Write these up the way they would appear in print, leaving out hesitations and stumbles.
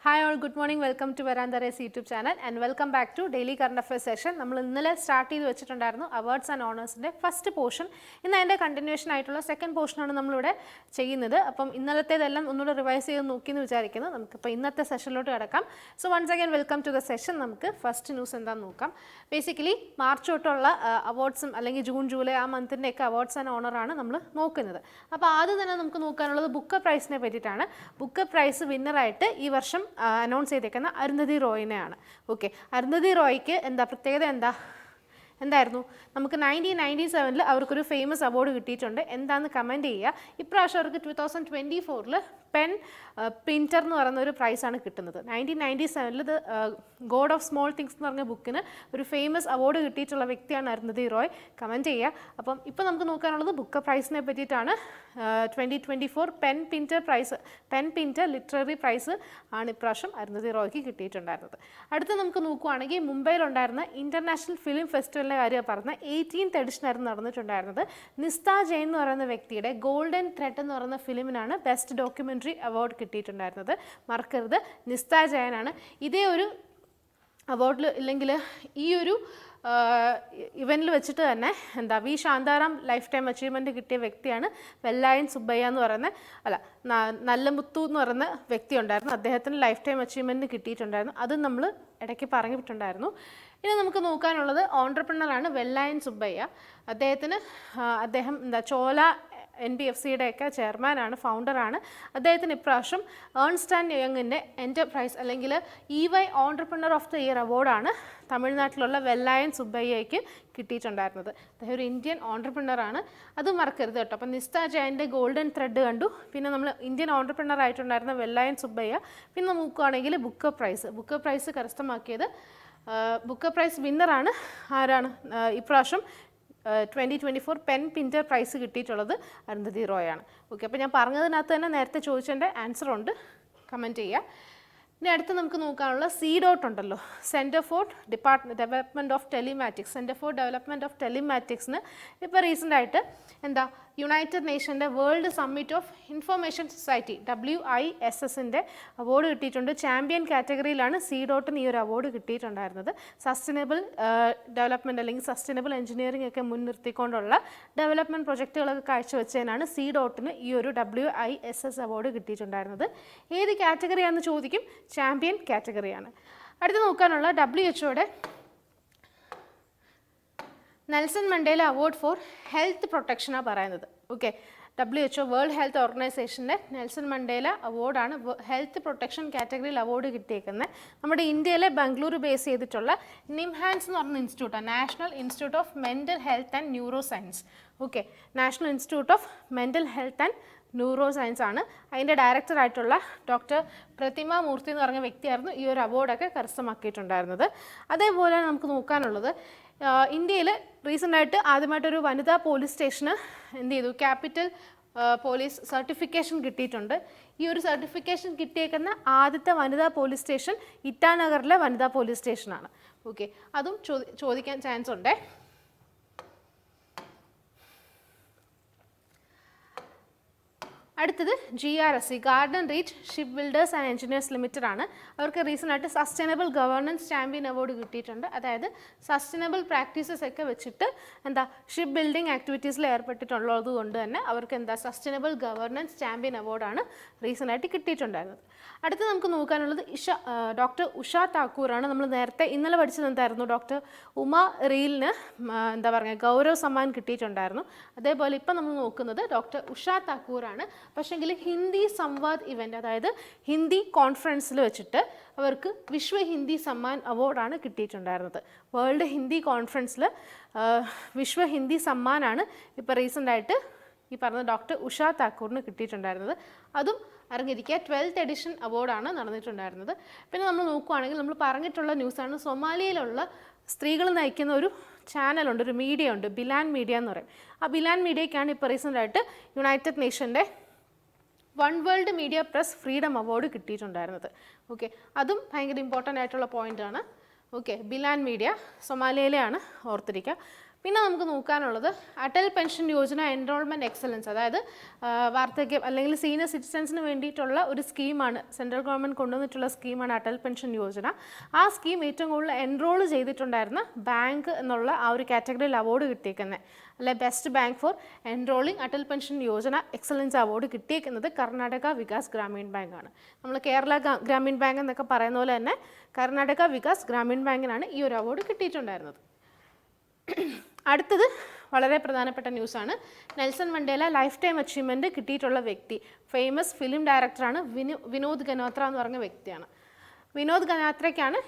Hi all, good morning. Welcome to Veranda Race YouTube channel and welcome back to Daily Current Affairs session. നമ്മൾ ഇന്നലെ start ചെയ്ത് വെച്ചിട്ടുണ്ടായിരുന്നു awards and ഓണേഴ്സിൻ്റെ first portion. ഇന്ന് അതിൻ്റെ continuation ആയിട്ടുള്ള second പോർഷനാണ് നമ്മളിവിടെ ചെയ്യുന്നത്. അപ്പം ഇന്നലത്തേതെല്ലാം ഒന്നുകൂടെ റിവൈസ് ചെയ്ത് നോക്കിയെന്ന് വിചാരിക്കുന്നു. നമുക്കിപ്പോൾ ഇന്നത്തെ സെഷനിലോട്ട് കിടക്കാം. So once again welcome to the session. നമുക്ക് ഫസ്റ്റ് ന്യൂസ് എന്താണെന്ന് നോക്കാം. ബേസിക്കലി മാർച്ച് തൊട്ടുള്ള അവാർഡ്സും അല്ലെങ്കിൽ ജൂൺ ജൂലൈ ആ മന്തിൻ്റെയൊക്കെ അവാർഡ്സ് ആൻഡ് ഓണറാണ് നമ്മൾ നോക്കുന്നത്. അപ്പോൾ ആദ്യം തന്നെ നമുക്ക് നോക്കാനുള്ളത് ബുക്കർ പ്രൈസിനെ പറ്റിയിട്ടാണ്. ബുക്കർ പ്രൈസ് വിന്നറായിട്ട് ഈ വർഷം അനൗൺസ് ചെയ്തേക്കുന്ന അരുന്ധതി റോയിനെയാണ്. ഓക്കെ, അരുന്ധതി റോയ്ക്ക് എന്താ പ്രത്യേകത എന്തായിരുന്നു? നമുക്ക് 1997 അവർക്കൊരു ഫേമസ് അവാർഡ് കിട്ടിയിട്ടുണ്ട്. എന്താണെന്ന് കമൻറ്റ് ചെയ്യുക. ഇപ്രാവശ്യം അവർക്ക് 2024 പെൻ പ്രിൻറ്റർ എന്ന് പറയുന്ന ഒരു പ്രൈസാണ് കിട്ടുന്നത്. 1997 ഗോഡ് ഓഫ് സ്മോൾ തിങ്സ് എന്ന് പറഞ്ഞ ബുക്കിന് ഒരു ഫേമസ് അവാർഡ് കിട്ടിയിട്ടുള്ള വ്യക്തിയാണ് അരുന്ധതി റോയ്. കമൻറ്റ് ചെയ്യുക. അപ്പം ഇപ്പോൾ നമുക്ക് നോക്കാനുള്ളത് ബുക്കർ പ്രൈസിനെ പറ്റിയിട്ടാണ്. 2024 പെൻ പ്രിൻറ്റർ ലിറ്റററി പ്രൈസ് ആണ് ഇപ്രാവശ്യം അരുന്ധതി റോയ്ക്ക് കിട്ടിയിട്ടുണ്ടായിരുന്നത്. അടുത്ത് നമുക്ക് നോക്കുകയാണെങ്കിൽ മുംബൈയിലുണ്ടായിരുന്ന ഇൻ്റർനാഷണൽ ഫിലിം ഫെസ്റ്റിവലിൻ്റെ കാര്യം പറഞ്ഞ 18th എഡിഷനായിരുന്നു നടന്നിട്ടുണ്ടായിരുന്നത്. നിസ്ത ജെയിൻ എന്ന് പറയുന്ന വ്യക്തിയുടെ ഗോൾഡൻ ത്രെഡ് എന്ന് പറയുന്ന ഫിലിമിനാണ് ബെസ്റ്റ് ഡോക്യുമെൻ്ററി അവാർഡ് കിട്ടിയിട്ടുണ്ടായിരുന്നത്. മറക്കരുത്, നിസ്ത ജെയിനാണ്. ഇതേ ഒരു അവാർഡിൽ ഇല്ലെങ്കിൽ ഈ ഒരു ഇവൻറ്റിൽ വെച്ചിട്ട് തന്നെ V Shantaram lifetime achievement കിട്ടിയ വ്യക്തിയാണ് വെല്ലായൻ സുബ്ബയ്യ എന്ന് പറയുന്ന നല്ലമുത്തു എന്ന് പറയുന്ന വ്യക്തി ഉണ്ടായിരുന്നു. അദ്ദേഹത്തിന് ലൈഫ് ടൈം അച്ചീവ്മെൻറ്റ് കിട്ടിയിട്ടുണ്ടായിരുന്നു. അത് നമ്മൾ ഇടയ്ക്ക് പറഞ്ഞിട്ടുണ്ടായിരുന്നു. ഇനി നമുക്ക് നോക്കാനുള്ളത് ഓൺട്രപ്രണറാണ് വെല്ലായൻ സുബ്ബയ്യ. അദ്ദേഹം ചോല NBFCയുടെയൊക്കെ ചെയർമാനാണ്, ഫൗണ്ടറാണ്. അദ്ദേഹത്തിന് ഇപ്രാവശ്യം ഏൺസ്റ്റ് ആൻഡ് യങ്ങിൻ്റെ എൻ്റർപ്രൈസ് അല്ലെങ്കിൽ EY entrepreneur of the year അവാർഡാണ് തമിഴ്നാട്ടിലുള്ള വെല്ലായൻ സുബ്ബയ്യയ്ക്ക് കിട്ടിയിട്ടുണ്ടായിരുന്നത്. അദ്ദേഹം ഒരു ഇന്ത്യൻ ഓൺട്രപ്രണറാണ്, അത് മറക്കരുത് കേട്ടോ. അപ്പം നിസ്ത ജയൻ്റെ ഗോൾഡൻ ത്രെഡ് കണ്ടു, പിന്നെ നമ്മൾ ഇന്ത്യൻ ഓൺട്രപ്രണർ ആയിട്ടുണ്ടായിരുന്ന വെല്ലായൻ സുബ്ബയ്യ. പിന്നെ നോക്കുകയാണെങ്കിൽ ബുക്കർ പ്രൈസ് കരസ്ഥമാക്കിയത് ബുക്കർ പ്രൈസ് വിന്നറാണ് ആരാണ് ഇപ്രാവശ്യം 2024 പെൻ പ്രിൻറ്റർ പ്രൈസ് കിട്ടിയിട്ടുള്ളത് അരുന്ധതി റോയാണ്. ഓക്കെ, അപ്പോൾ ഞാൻ പറഞ്ഞതിനകത്ത് തന്നെ നേരത്തെ ചോദിച്ചതിൻ്റെ ആൻസർ ഉണ്ട്, കമൻറ്റ് ചെയ്യുക. ഇനി അടുത്ത് നമുക്ക് നോക്കാനുള്ള CDOT ഉണ്ടല്ലോ, സെൻറ്റർ ഫോർ ഡെവലപ്മെൻറ്റ് ഓഫ് ടെലിമാറ്റിക്സിന് ഇപ്പോൾ റീസെൻ്റായിട്ട് യുണൈറ്റഡ് നേഷൻ്റെ world summit of information society WISSൻ്റെ അവാർഡ് കിട്ടിയിട്ടുണ്ട്. ചാമ്പ്യൻ കാറ്റഗറിയിലാണ് CDOTന് ഈ ഒരു അവാർഡ് കിട്ടിയിട്ടുണ്ടായിരുന്നത്. സസ്റ്റൈനബിൾ ഡെവലപ്മെൻറ്റ് അല്ലെങ്കിൽ സസ്റ്റൈനബിൾ എഞ്ചിനീയറിംഗ് ഒക്കെ മുൻനിർത്തിക്കൊണ്ടുള്ള ഡെവലപ്മെൻറ്റ് പ്രൊജക്റ്റുകളൊക്കെ കാഴ്ചവെച്ചതിനാണ് CDOTന് ഈ ഒരു WISS അവാർഡ് കിട്ടിയിട്ടുണ്ടായിരുന്നത്. ഏത് കാറ്റഗറിയാണെന്ന് ചോദിക്കും, ചാമ്പ്യൻ കാറ്റഗറിയാണ്. അടുത്ത് നോക്കാനുള്ള WHOയുടെ Nelson Mandela award for health പ്രൊട്ടക്ഷനാണ് പറയുന്നത്. ഓക്കെ, WHO വേൾഡ് ഹെൽത്ത് ഓർഗനൈസേഷൻ്റെ നെൽസൺ മണ്ടേല അവാർഡാണ് ഹെൽത്ത് പ്രൊട്ടക്ഷൻ കാറ്റഗറിയിൽ അവാർഡ് കിട്ടിയേക്കുന്നത്. നമ്മുടെ ഇന്ത്യയിലെ ബംഗളൂരു ബേസ് ചെയ്തിട്ടുള്ള നിംഹാൻസ് എന്ന് പറഞ്ഞ ഇൻസ്റ്റിറ്റ്യൂട്ടാണ്, national institute of mental health and neuro science. Okay, national institute of mental health and neuro science ആണ്. അതിൻ്റെ ഡയറക്ടറായിട്ടുള്ള ഡോക്ടർ പ്രതിമ മൂർത്തി എന്ന് പറഞ്ഞ വ്യക്തിയായിരുന്നു ഈ ഒരു അവാർഡൊക്കെ കരസ്ഥമാക്കിയിട്ടുണ്ടായിരുന്നത്. അതേപോലെ നമുക്ക് നോക്കാനുള്ളത് ഇന്ത്യയിൽ റീസെൻ്റായിട്ട് ആദ്യമായിട്ടൊരു വനിതാ പോലീസ് സ്റ്റേഷന് ക്യാപിറ്റൽ പോലീസ് സർട്ടിഫിക്കേഷൻ കിട്ടിയിട്ടുണ്ട്. ഈ ഒരു സർട്ടിഫിക്കേഷൻ കിട്ടിയേക്കുന്ന ആദ്യത്തെ വനിതാ പോലീസ് സ്റ്റേഷൻ ഇറ്റാനഗറിലെ വനിതാ പോലീസ് സ്റ്റേഷനാണ്. ഓക്കെ, അതും ചോദിക്കാൻ ചാൻസ് ഉണ്ട്. അടുത്തത് GRSE garden reach ship builders and engineers limited ആണ്. അവർക്ക് റീസെൻ്റായിട്ട് സസ്റ്റൈനബിൾ ഗവേണൻസ് ചാമ്പ്യൻ അവാർഡ് കിട്ടിയിട്ടുണ്ട്. അതായത് സസ്റ്റൈനബിൾ പ്രാക്ടീസസ് ഒക്കെ വെച്ചിട്ട് ഷിപ്പ് ബിൽഡിംഗ് ആക്ടിവിറ്റീസിൽ ഏർപ്പെട്ടിട്ടുള്ളത് കൊണ്ട് തന്നെ അവർക്ക് സസ്റ്റൈനബിൾ ഗവേണൻസ് ചാമ്പ്യൻ അവാർഡാണ് റീസെൻ്റായിട്ട് കിട്ടിയിട്ടുണ്ടായിരുന്നത്. അടുത്ത് നമുക്ക് നോക്കാനുള്ളത് ഡോക്ടർ ഉഷ താക്കൂറാണ്. നമ്മൾ നേരത്തെ ഇന്നലെ പഠിച്ചത് എന്തായിരുന്നു, ഡോക്ടർ ഉമ റീലിന് ഗൗരവ് സമ്മാൻ കിട്ടിയിട്ടുണ്ടായിരുന്നു. അതേപോലെ ഇപ്പം നമ്മൾ നോക്കുന്നത് ഡോക്ടർ ഉഷ താക്കൂറാണ്. പക്ഷേങ്കിൽ ഹിന്ദി സംവാദ് ഇവൻ്റ്, അതായത് ഹിന്ദി കോൺഫറൻസിൽ വെച്ചിട്ട് അവർക്ക് വിശ്വ ഹിന്ദി സമ്മാൻ അവാർഡാണ് കിട്ടിയിട്ടുണ്ടായിരുന്നത്. വേൾഡ് ഹിന്ദി കോൺഫറൻസിൽ വിശ്വ ഹിന്ദി സമ്മാനാണ് ഇപ്പോൾ റീസെൻ്റായിട്ട് ഈ പറഞ്ഞ ഡോക്ടർ ഉഷ താക്കൂറിന് കിട്ടിയിട്ടുണ്ടായിരുന്നത്. അതും അറിഞ്ഞിരിക്കുക, 12th എഡിഷൻ അവാർഡാണ് നടന്നിട്ടുണ്ടായിരുന്നത്. പിന്നെ നമ്മൾ നോക്കുകയാണെങ്കിൽ നമ്മൾ പറഞ്ഞിട്ടുള്ള ന്യൂസാണ്, സൊമാലിയയിലുള്ള സ്ത്രീകൾ നയിക്കുന്ന ഒരു ചാനലുണ്ട്, ഒരു മീഡിയ ഉണ്ട്, ബിലാൻ മീഡിയ എന്ന് പറയും. ആ ബിലാൻ മീഡിയയ്ക്കാണ് ഇപ്പോൾ റീസെൻ്റായിട്ട് യുണൈറ്റഡ് നേഷൻ്റെ one world media press freedom award കിട്ടിയിട്ടുണ്ടായിരുന്നത്. ഓക്കെ, അതും ഭയങ്കര ഇമ്പോർട്ടൻ്റ് ആയിട്ടുള്ള പോയിൻ്റാണ്. ഓക്കെ, ബിലാൻ മീഡിയ സൊമാലിയയിലെയാണ്, ഓർത്തിരിക്കുക. പിന്നെ നമുക്ക് നോക്കാനുള്ളത് Atal pension Yojana enrolment excellence, അതായത് വാർദ്ധക്യം അല്ലെങ്കിൽ സീനിയർ സിറ്റിസൻസിന് വേണ്ടിയിട്ടുള്ള ഒരു സ്കീമാണ്, സെൻട്രൽ ഗവൺമെൻറ് കൊണ്ടുവന്നിട്ടുള്ള സ്കീമാണ് അടൽ പെൻഷൻ യോജന. ആ സ്കീം ഏറ്റവും കൂടുതൽ എൻറോൾ ചെയ്തിട്ടുണ്ടായിരുന്ന ബാങ്ക് എന്നുള്ള ആ ഒരു കാറ്റഗറിയിൽ അവാർഡ് കിട്ടിയേക്കുന്നത്, അല്ലെ best bank for enrolling Atal pension Yojana excellence award കിട്ടിയേക്കുന്നത് കർണാടക വികാസ് ഗ്രാമീൺ ബാങ്കാണ്. നമ്മൾ കേരള ഗ്രാമീൺ ബാങ്ക് എന്നൊക്കെ പറയുന്ന പോലെ തന്നെ കർണാടക വികാസ് ഗ്രാമീൺ ബാങ്കിനാണ് ഈ ഒരു അവാർഡ് കിട്ടിയിട്ടുണ്ടായിരുന്നത്. അടുത്തത് വളരെ പ്രധാനപ്പെട്ട ന്യൂസാണ്. Nelson Mandela lifetime achievement കിട്ടിയിട്ടുള്ള വ്യക്തി ഫേമസ് ഫിലിം ഡയറക്ടറാണ് വിനോദ് ഗനാത്ര എന്ന് പറഞ്ഞ വ്യക്തിയാണ്. വിനോദ് ഗനാത്രയ്ക്കാണ്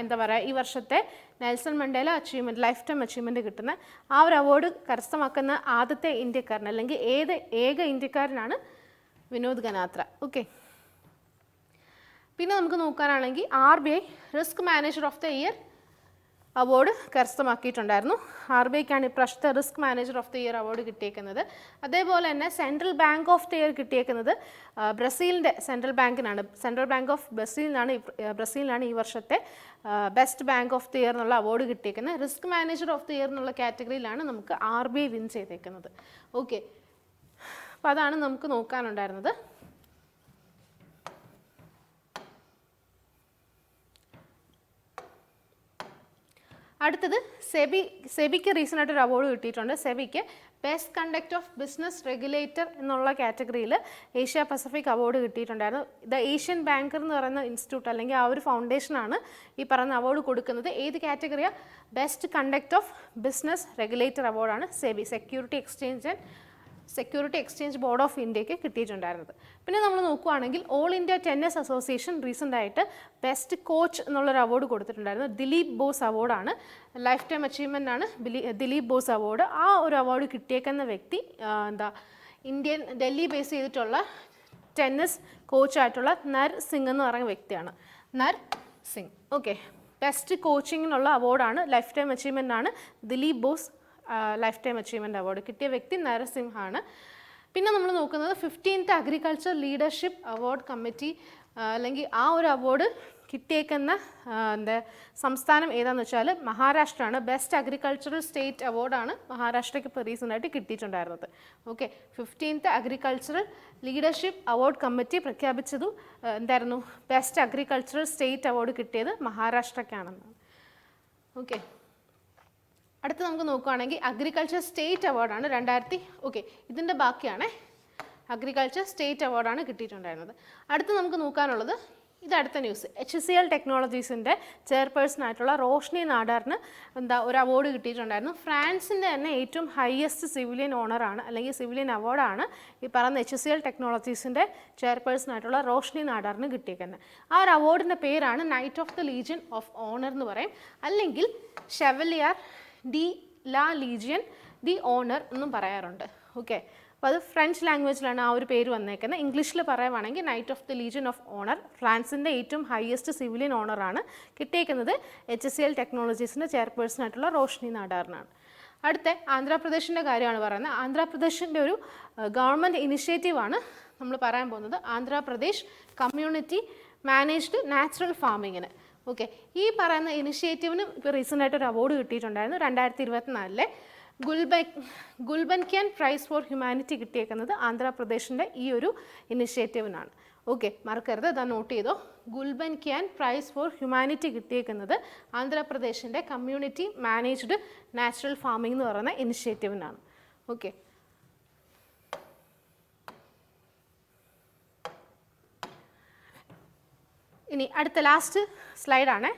എന്താ പറയുക, ഈ വർഷത്തെ Nelson Mandela achievement life time achievement കിട്ടുന്ന ആ ഒരു അവാർഡ് കരസ്ഥമാക്കുന്ന ആദ്യത്തെ ഇന്ത്യക്കാരൻ അല്ലെങ്കിൽ ഏക ഇന്ത്യക്കാരനാണ് വിനോദ് ഗനാത്ര. ഓക്കെ, പിന്നെ നമുക്ക് നോക്കാനാണെങ്കിൽ RBI risk manager of the year award കരസ്ഥമാക്കിയിട്ടുണ്ടായിരുന്നു. RBIക്കാണ് ഇപ്രാവശ്യത്തെ risk manager of the year award കിട്ടിയേക്കുന്നത്. അതേപോലെ തന്നെ central bank of the year കിട്ടിയേക്കുന്നത് ബ്രസീലിൻ്റെ സെൻട്രൽ ബാങ്കിനാണ്. സെൻട്രൽ ബാങ്ക് ഓഫ് ബ്രസീലിനാണ് ഈ വർഷത്തെ best bank of the year എന്നുള്ള അവാർഡ് കിട്ടിയേക്കുന്നത്. Risk manager of the year എന്നുള്ള കാറ്റഗറിയിലാണ് നമുക്ക് RBI വിൻ ചെയ്തേക്കുന്നത്. ഓക്കെ, അപ്പോൾ അതാണ് നമുക്ക് നോക്കാനുണ്ടായിരുന്നത്. അടുത്തത് സെബിക്ക് റീസെൻ്റ് ആയിട്ടൊരു അവാർഡ് കിട്ടിയിട്ടുണ്ട്. സെബിക്ക് best conduct of business regulator എന്നുള്ള കാറ്റഗറിയിൽ ഏഷ്യ പസഫിക് അവാർഡ് കിട്ടിയിട്ടുണ്ടായിരുന്നു. ദ ഏഷ്യൻ ബാങ്കർ എന്ന് പറയുന്ന ഇൻസ്റ്റിറ്റ്യൂട്ട് അല്ലെങ്കിൽ ആ ഒരു ഫൗണ്ടേഷനാണ് ഈ പറയുന്ന അവാർഡ് കൊടുക്കുന്നത്. ഏത് കാറ്റഗറിയാണ്? Best conduct of business regulator അവാർഡാണ് SEBI security exchange board of ഇന്ത്യക്ക് കിട്ടിയിട്ടുണ്ടായിരുന്നത്. പിന്നെ നമ്മൾ നോക്കുകയാണെങ്കിൽ all India tennis association recent ആയിട്ട് ബെസ്റ്റ് കോച്ച് എന്നുള്ളൊരു അവാർഡ് കൊടുത്തിട്ടുണ്ടായിരുന്നു. ദിലീപ് ബോസ് അവാർഡാണ്, ലൈഫ് ടൈം അച്ചീവ്മെൻ്റ് ആണ് ദിലീപ് ബോസ് അവാർഡ്. ആ ഒരു അവാർഡ് കിട്ടിയേക്കുന്ന വ്യക്തി ഡൽഹി ബേസ് ചെയ്തിട്ടുള്ള ടെന്നീസ് കോച്ചായിട്ടുള്ള നർ സിംഗ് എന്ന് പറയുന്ന വ്യക്തിയാണ്. നർ സിംഗ്. ഓക്കെ, ബെസ്റ്റ് കോച്ചിങ്ങിനുള്ള അവാർഡാണ്, ലൈഫ് ടൈം അച്ചീവ്മെൻ്റ് ആണ് Dilip Bose life time achievement award കിട്ടിയ വ്യക്തി നരസിംഹാണ്. പിന്നെ നമ്മൾ നോക്കുന്നത് 15th agriculture leadership award committee അല്ലെങ്കിൽ ആ ഒരു അവാർഡ് കിട്ടിയേക്കുന്ന സംസ്ഥാനം ഏതാണെന്ന് വെച്ചാൽ മഹാരാഷ്ട്രയാണ്. ബെസ്റ്റ് അഗ്രികൾച്ചറൽ സ്റ്റേറ്റ് അവാർഡാണ് മഹാരാഷ്ട്രയ്ക്ക് ഇപ്പോൾ റീസെൻ്റായിട്ട് കിട്ടിയിട്ടുണ്ടായിരുന്നത്. Okay, 15th agricultural leadership award committee പ്രഖ്യാപിച്ചതും എന്തായിരുന്നു? ബെസ്റ്റ് അഗ്രികൾച്ചറൽ സ്റ്റേറ്റ് അവാർഡ് കിട്ടിയത് മഹാരാഷ്ട്രയ്ക്കാണെന്നാണ്. ഓക്കെ, അടുത്ത് നമുക്ക് നോക്കുകയാണെങ്കിൽ അഗ്രികൾച്ചർ സ്റ്റേറ്റ് അവാർഡാണ് ഇതിൻ്റെ ബാക്കിയാണ്. അഗ്രികൾച്ചർ സ്റ്റേറ്റ് അവാർഡാണ് കിട്ടിയിട്ടുണ്ടായിരുന്നത്. അടുത്ത് നമുക്ക് നോക്കാനുള്ളത് അടുത്ത ന്യൂസ്. HCL ടെക്നോളജീസിൻ്റെ ചെയർപേഴ്സൺ ആയിട്ടുള്ള റോഷ്നി നാടാറിന് ഒരു അവാർഡ് കിട്ടിയിട്ടുണ്ടായിരുന്നു. ഫ്രാൻസിൻ്റെ തന്നെ ഏറ്റവും ഹയസ്റ്റ് സിവിലിയൻ ഓണറാണ് അല്ലെങ്കിൽ സിവിലിയൻ അവാർഡാണ് ഈ പറയുന്ന HCL ടെക്നോളജീസിൻ്റെ ചെയർപേഴ്സൺ ആയിട്ടുള്ള റോഷ്നി നാടാറിന് കിട്ടിയിരിക്കുന്നത്. ആ ഒരു അവാർഡിൻ്റെ പേരാണ് knight of the Legion of Honour എന്ന് പറയും, അല്ലെങ്കിൽ chevalier de la Legion d' honneur എന്നും പറയാറുണ്ട്. ഓക്കെ, അപ്പോൾ അത് ഫ്രഞ്ച് ലാംഗ്വേജിലാണ് ആ ഒരു പേര് വന്നേക്കുന്നത്. ഇംഗ്ലീഷിൽ പറയുവാണെങ്കിൽ knight of the legion of honour, ഫ്രാൻസിൻ്റെ ഏറ്റവും ഹയസ്റ്റ് സിവിലിയൻ ഓണറാണ് കിട്ടിയേക്കുന്നത് HCL ടെക്നോളജീസിൻ്റെ ചെയർപേഴ്സൺ ആയിട്ടുള്ള റോഷ്നി നാടാറിനാണ്. അടുത്ത ആന്ധ്രാപ്രദേശിൻ്റെ കാര്യമാണ് പറയുന്നത്. ആന്ധ്രാപ്രദേശിൻ്റെ ഒരു ഗവൺമെൻറ് ഇനിഷ്യേറ്റീവാണ് നമ്മൾ പറയാൻ പോകുന്നത്. ആന്ധ്രാപ്രദേശ് കമ്മ്യൂണിറ്റി മാനേജ്ഡ് നാച്ചുറൽ ഫാമിങ്ങിന്. ഓക്കെ, ഈ പറയുന്ന ഇനിഷ്യേറ്റീവിന് ഇപ്പോൾ റീസെൻ്റായിട്ട് ഒരു അവാർഡ് കിട്ടിയിട്ടുണ്ടായിരുന്നു. 2024 ഗുൽബൻക്യാൻ പ്രൈസ് ഫോർ ഹ്യൂമാനിറ്റി കിട്ടിയേക്കുന്നത് ആന്ധ്രാപ്രദേശിൻ്റെ ഈ ഒരു ഇനിഷ്യേറ്റീവിനാണ്. ഓക്കെ, മറക്കരുത്, അതാ നോട്ട് ചെയ്തോ. ഗുൽബൻക്യാൻ പ്രൈസ് ഫോർ ഹ്യൂമാനിറ്റി കിട്ടിയേക്കുന്നത് ആന്ധ്രാപ്രദേശിൻ്റെ കമ്മ്യൂണിറ്റി മാനേജ്ഡ് നാച്ചുറൽ ഫാമിംഗ് എന്ന് പറയുന്ന ഇനിഷ്യേറ്റീവിനാണ്. ഓക്കെ, ഇനി അടുത്ത ലാസ്റ്റ് സ്ലൈഡാണ്.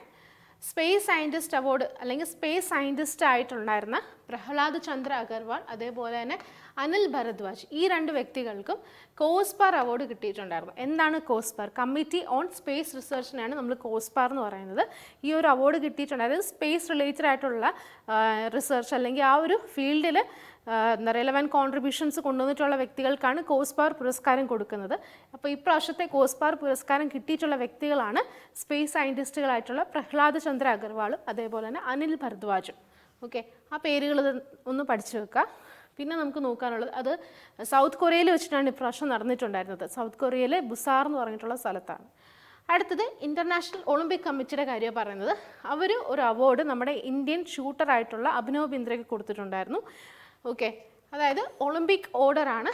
സ്പേസ് സയൻറ്റിസ്റ്റ് അവാർഡ് അല്ലെങ്കിൽ സ്പേസ് സയൻറ്റിസ്റ്റ് ആയിട്ടുണ്ടായിരുന്ന പ്രഹ്ലാദ് ചന്ദ്ര അഗർവാൾ അതേപോലെ തന്നെ അനിൽ ഭരദ്വാജ്, ഈ രണ്ട് വ്യക്തികൾക്കും കോസ്പാർ അവാർഡ് കിട്ടിയിട്ടുണ്ടായിരുന്നു. എന്താണ് കോസ്പാർ? കമ്മിറ്റി ഓൺ സ്പേസ് റിസർച്ചിനാണ് നമ്മൾ കോസ്പാർ എന്ന് പറയുന്നത്. ഈ ഒരു അവാർഡ് കിട്ടിയിട്ടുണ്ടായിരുന്നത് സ്പേസ് റിലേറ്റഡ് ആയിട്ടുള്ള റിസർച്ച് അല്ലെങ്കിൽ ആ ഒരു ഫീൽഡിൽ റെലവൻറ്റ് കോൺട്രിബ്യൂഷൻസ് കൊണ്ടുവന്നിട്ടുള്ള വ്യക്തികൾക്കാണ് കോസ്പാർ പുരസ്കാരം കൊടുക്കുന്നത്. അപ്പോൾ ഇപ്രാവശ്യത്തെ കോസ്പാർ പുരസ്കാരം കിട്ടിയിട്ടുള്ള വ്യക്തികളാണ് സ്പേസ് സയൻറ്റിസ്റ്റുകളായിട്ടുള്ള പ്രഹ്ലാദ് ചന്ദ്ര അഗർവാളും അതേപോലെ തന്നെ അനിൽ ഭരദ്വാജും. ഓക്കെ, ആ പേരുകൾ ഒന്ന് പഠിച്ചു വെക്കുക. പിന്നെ നമുക്ക് നോക്കാനുള്ളത് അത് സൗത്ത് കൊറിയയിൽ വെച്ചിട്ടാണ് ഇപ്രാവശ്യം നടന്നിട്ടുണ്ടായിരുന്നത്. സൗത്ത് കൊറിയയിലെ ബുസാർ എന്ന് പറഞ്ഞിട്ടുള്ള സ്ഥലത്താണ്. അടുത്തത് ഇൻ്റർനാഷണൽ ഒളിമ്പിക് കമ്മിറ്റിയുടെ കാര്യമാണ് പറയുന്നത്. അവർ ഒരു അവാർഡ് നമ്മുടെ ഇന്ത്യൻ ഷൂട്ടറായിട്ടുള്ള അഭിനവ് ബിന്ദ്രയ്ക്ക് കൊടുത്തിട്ടുണ്ടായിരുന്നു. ഓക്കെ, അതായത് ഒളിമ്പിക് ഓർഡറാണ്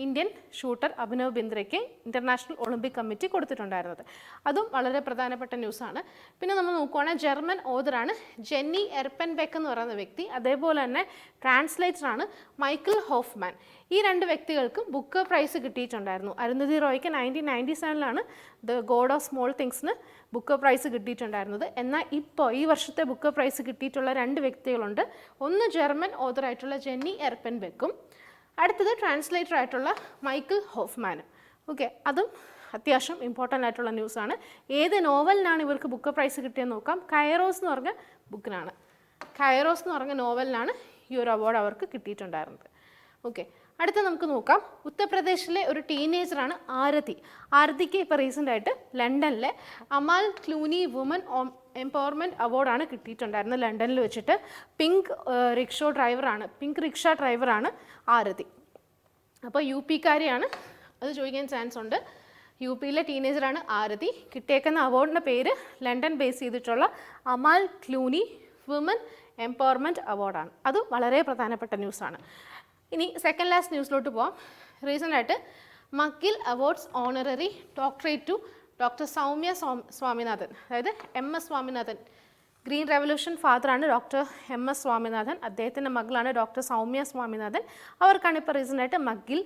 ഇന്ത്യൻ ഷൂട്ടർ അഭിനവ് ബിന്ദ്രയ്ക്ക് ഇൻ്റർനാഷണൽ ഒളിമ്പിക് കമ്മിറ്റി കൊടുത്തിട്ടുണ്ടായിരുന്നത്. അതും വളരെ പ്രധാനപ്പെട്ട ന്യൂസാണ്. പിന്നെ നമ്മൾ നോക്കുവാണെങ്കിൽ ജർമ്മൻ ഓതറാണ് ജെന്നി എർപ്പൻബെക്ക് എന്ന് പറയുന്ന വ്യക്തി. അതേപോലെ തന്നെ ട്രാൻസ്ലേറ്ററാണ് മൈക്കിൾ ഹോഫ്മാൻ. ഈ രണ്ട് വ്യക്തികൾക്കും ബുക്കർ പ്രൈസ് കിട്ടിയിട്ടുണ്ടായിരുന്നു. അരുന്ധതി റോയ്ക്ക് 1997 ദ ഗോഡ് ഓഫ് സ്മോൾ തിങ്സിന് ബുക്കർ പ്രൈസ് കിട്ടിയിട്ടുണ്ടായിരുന്നത്. എന്നാൽ ഇപ്പോൾ ഈ വർഷത്തെ ബുക്കർ പ്രൈസ് കിട്ടിയിട്ടുള്ള രണ്ട് വ്യക്തികളുണ്ട്. ഒന്ന് ജർമ്മൻ ഓതറായിട്ടുള്ള ജെന്നി എർപ്പൻബെക്കും, അടുത്തത് ട്രാൻസ്ലേറ്റർ ആയിട്ടുള്ള മൈക്കിൾ ഹോഫ്മാനും. ഓക്കെ, അതും അത്യാവശ്യം ഇമ്പോർട്ടൻ്റ് ആയിട്ടുള്ള ന്യൂസാണ്. ഏത് നോവലിനാണ് ഇവർക്ക് ബുക്കർ പ്രൈസ് കിട്ടിയെന്ന് നോക്കാം. കൈറോസ് എന്ന് പറഞ്ഞ ബുക്കിനാണ്, കൈറോസ് എന്ന് പറഞ്ഞ നോവലിനാണ് ഈ ഒരു അവാർഡ് അവർക്ക് കിട്ടിയിട്ടുണ്ടായിരുന്നത്. ഓക്കെ, അടുത്ത നമുക്ക് നോക്കാം. ഉത്തർപ്രദേശിലെ ഒരു ടീനേജറാണ് ആരതി. ആരതിക്ക് ഇപ്പോൾ റീസെൻ്റായിട്ട് ലണ്ടനിലെ അമാൽ ക്ലൂനി വുമൻ എംപവർമെൻറ്റ് അവാർഡാണ് കിട്ടിയിട്ടുണ്ടായിരുന്നത് ലണ്ടനിൽ വെച്ചിട്ട്. പിങ്ക് റിക്ഷ ഡ്രൈവറാണ് ആരതി. അപ്പോൾ യു പിക്കാരിയാണ്, അത് ചോദിക്കാൻ ചാൻസ് ഉണ്ട്. യു പിയിലെ ടീനേജറാണ് ആരതി. കിട്ടിയേക്കുന്ന അവാർഡിൻ്റെ പേര് ലണ്ടൻ ബേസ് ചെയ്തിട്ടുള്ള അമാൽ ക്ലൂനി വുമൻ എംപവർമെൻറ്റ് അവാർഡാണ്. അത് വളരെ പ്രധാനപ്പെട്ട ന്യൂസാണ്. ഇനി സെക്കൻഡ് ലാസ്റ്റ് ന്യൂസിലോട്ട് പോവാം. റീസെൻ്റായിട്ട് McGill awards honorary doctorate to doctor Soumya Swaminathan, അതായത് MS സ്വാമിനാഥൻ. ഗ്രീൻ റെവല്യൂഷൻ ഫാദറാണ് ഡോക്ടർ MS സ്വാമിനാഥൻ. അദ്ദേഹത്തിൻ്റെ മകളാണ് ഡോക്ടർ സൗമ്യ സ്വാമിനാഥൻ. അവർക്കാണ് ഇപ്പോൾ റീസെൻ്റായിട്ട് മക്കിൽ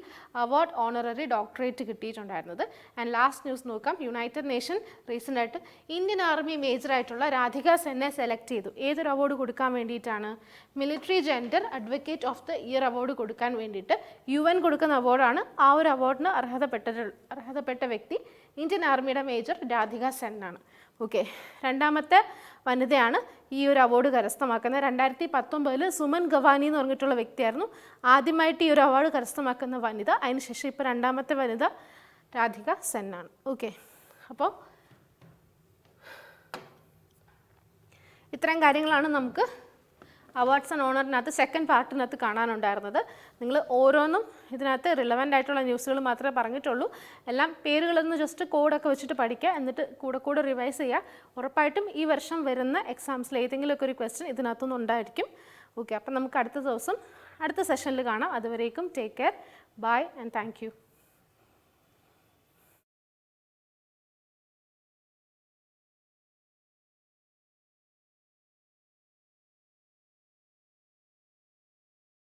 അവാർഡ് ഓണററി ഡോക്ടറേറ്റ് കിട്ടിയിട്ടുണ്ടായിരുന്നത്. ആൻഡ് ലാസ്റ്റ് ന്യൂസ് നോക്കാം. യുണൈറ്റഡ് നേഷൻ റീസെൻ്റായിട്ട് ഇന്ത്യൻ ആർമി മേജറായിട്ടുള്ള രാധിക സെന്നെ സെലക്ട് ചെയ്തു. ഏതൊരു അവാർഡ് കൊടുക്കാൻ വേണ്ടിയിട്ടാണ്? Military gender advocate of the year award കൊടുക്കാൻ വേണ്ടിയിട്ട് UN കൊടുക്കുന്ന അവാർഡാണ്. ആ ഒരു അവാർഡിന് അർഹതപ്പെട്ട വ്യക്തി ഇന്ത്യൻ ആർമിയുടെ മേജർ രാധിക സെന്നാണ്. ഓക്കെ, രണ്ടാമത്തെ വനിതയാണ് ഈ ഒരു അവാർഡ് കരസ്ഥമാക്കുന്നത്. 2019 സുമൻ ഗവാനി എന്ന് പറഞ്ഞിട്ടുള്ള വ്യക്തിയായിരുന്നു ആദ്യമായിട്ട് ഈ ഒരു അവാർഡ് കരസ്ഥമാക്കുന്ന വനിത. അതിനുശേഷം ഇപ്പോൾ രണ്ടാമത്തെ വനിത രാധിക സെന്നാണ്. ഓക്കെ, അപ്പോൾ ഇത്രയും കാര്യങ്ങളാണ് നമുക്ക് അവാർഡ്സ് ആൻഡ് ഓണറിനകത്ത് സെക്കൻഡ് പാർട്ടിനകത്ത് കാണാനുണ്ടായിരുന്നത്. നിങ്ങൾ ഓരോന്നും ഇതിനകത്ത് റിലവൻ്റ് ആയിട്ടുള്ള ന്യൂസുകൾ മാത്രമേ പറഞ്ഞിട്ടുള്ളൂ. എല്ലാം പേരുകളൊന്ന് ജസ്റ്റ് കോഡൊക്കെ വെച്ചിട്ട് പഠിക്കുക, എന്നിട്ട് കൂടെ റിവൈസ് ചെയ്യുക. ഉറപ്പായിട്ടും ഈ വർഷം വരുന്ന എക്സാംസിൽ ഏതെങ്കിലുമൊക്കെ ഒരു ക്വസ്റ്റ്യൻ ഇതിനകത്തുനിന്ന് ഉണ്ടായിരിക്കും. ഓക്കെ, അപ്പം നമുക്ക് അടുത്ത ദിവസം അടുത്ത സെഷനിൽ കാണാം. അതുവരേക്കും take care, bye and thank U.